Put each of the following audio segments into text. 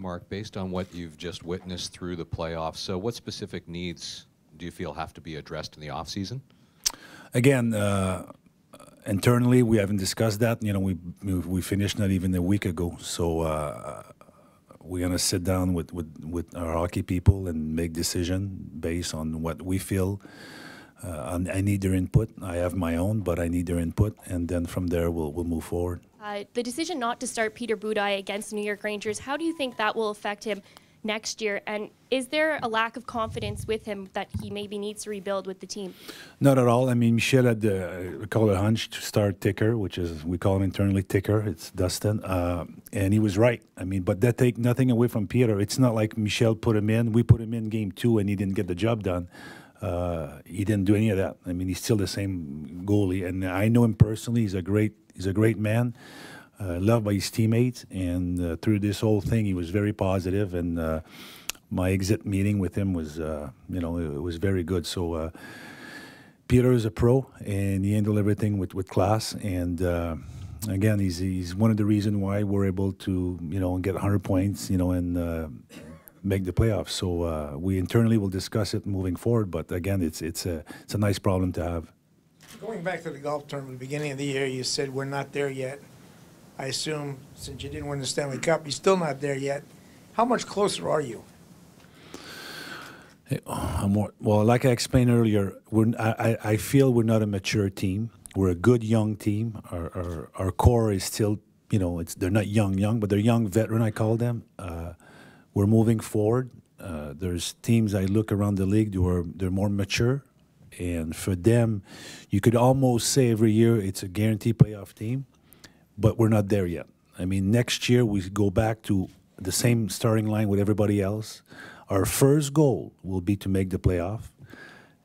Marc, based on what you've just witnessed through the playoffs, so what specific needs do you feel have to be addressed in the offseason? Again, internally, we haven't discussed that. You know, we finished not even a week ago, so we're gonna sit down with our hockey people and make decision based on what we feel. I need their input. I have my own, but I need their input, and then from there we'll move forward. The decision not to start Peter Budaj against the New York Rangers, how do you think that will affect him next year? And is there a lack of confidence with him that he maybe needs to rebuild with the team? Not at all. I mean, Michel had we call it a hunch to start Ticker, which is, we call him internally Ticker. It's Dustin. And he was right. I mean, but that take nothing away from Peter. It's not like Michel put him in. We put him in game 2 and he didn't get the job done. He didn't do any of that. I mean, he's still the same goalie. And I know him personally. He's a great man. Loved by his teammates, and through this whole thing, he was very positive. And my exit meeting with him was, you know, it was very good. So Peter is a pro, and he handled everything with class. And again, he's one of the reasons why we're able to, you know, get 100 points, you know, and make the playoffs. So we internally will discuss it moving forward. But again, it's a nice problem to have. Going back to the golf tournament at the beginning of the year, you said we're not there yet. I assume since you didn't win the Stanley Cup, you're still not there yet. How much closer are you? Well, like I explained earlier, I feel we're not a mature team. We're a good young team. Our core is still, you know, they're not young, but they're young veteran, I call them. We're moving forward. There's teams I look around the league, they're more mature. And for them, you could almost say every year it's a guaranteed playoff team. But we're not there yet. I mean, next year we go back to the same starting line with everybody else. Our first goal will be to make the playoff.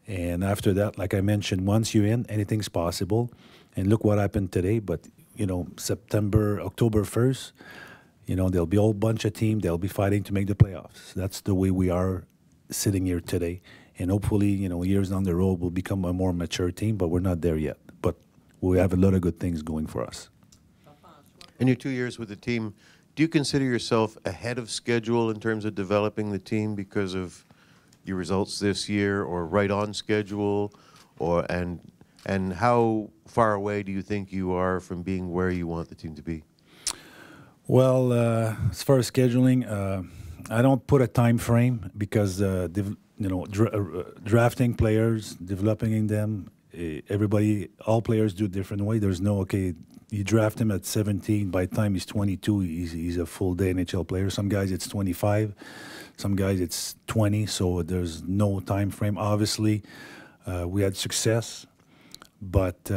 And after that, like I mentioned, once you're in, anything's possible. And look what happened today. But, you know, October 1st, you know, there'll be a whole bunch of teams. They'll be fighting to make the playoffs. That's the way we are sitting here today. And hopefully, you know, years down the road, we'll become a more mature team. But we're not there yet. But we have a lot of good things going for us. In your 2 years with the team, do you consider yourself ahead of schedule in terms of developing the team because of your results this year, or right on schedule, or and how far away do you think you are from being where you want the team to be? Well, as far as scheduling, I don't put a time frame because you know, drafting players, developing them, all players do it different way. There's no, okay, you draft him at 17, by the time he's 22, he's a full-day NHL player. Some guys it's 25, some guys it's 20, so there's no time frame. Obviously, we had success, but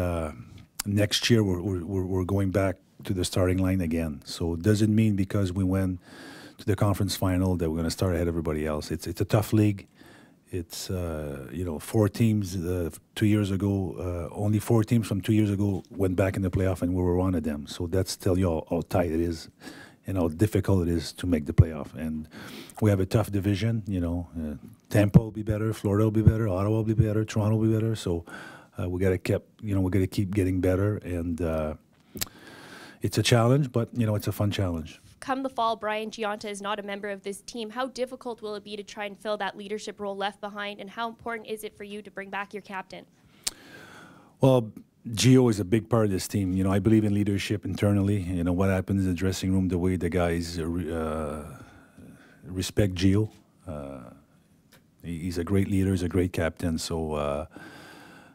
next year we're going back to the starting line again. So it doesn't mean because we went to the conference final that we're going to start ahead of everybody else. It's a tough league. It's, you know, 4 teams 2 years ago, only 4 teams from 2 years ago went back in the playoff, and we were one of them. So that's tell you how tight it is and how difficult it is to make the playoff. And we have a tough division, you know. Tampa will be better, Florida will be better, Ottawa will be better, Toronto will be better. So we got to keep getting better. And it's a challenge, but, you know, it's a fun challenge. Come the fall, Brian Gionta is not a member of this team. How difficult will it be to try and fill that leadership role left behind, and how important is it for you to bring back your captain? Well, Gio is a big part of this team. You know, I believe in leadership internally. You know, what happens in the dressing room, the way the guys respect Gio. He's a great leader, he's a great captain. So,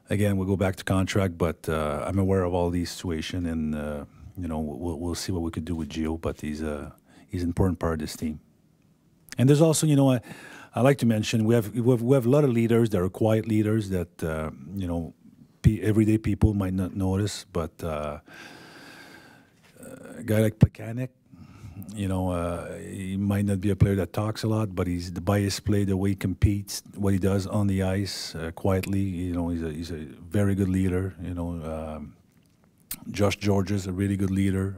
again, we'll go back to contract, but I'm aware of all these situations, and you know, we'll see what we could do with Gio, but he's an important part of this team. And there's also, you know, I like to mention we have a lot of leaders that are quiet leaders that you know, everyday people might not notice, but a guy like Plekanec, you know, he might not be a player that talks a lot, but he's by his play, the way he competes, what he does on the ice, quietly. You know, he's a very good leader. You know. Josh George is a really good leader.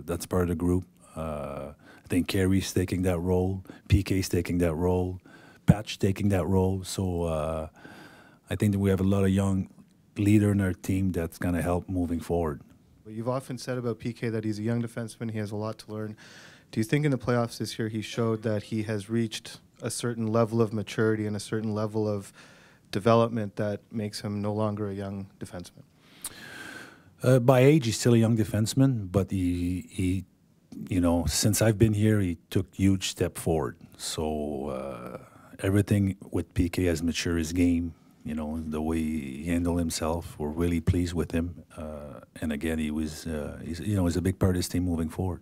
That's part of the group. I think Carey's taking that role. PK's taking that role. Patch taking that role. So I think that we have a lot of young leader in our team that's going to help moving forward. You've often said about PK that he's a young defenseman. He has a lot to learn. Do you think in the playoffs this year he showed that he has reached a certain level of maturity and a certain level of development that makes him no longer a young defenseman? By age, he's still a young defenseman, but he you know, since I've been here, he took huge step forward. So everything with PK has matured his game. You know, the way he handled himself, we're really pleased with him. And again, he's a big part of this team moving forward.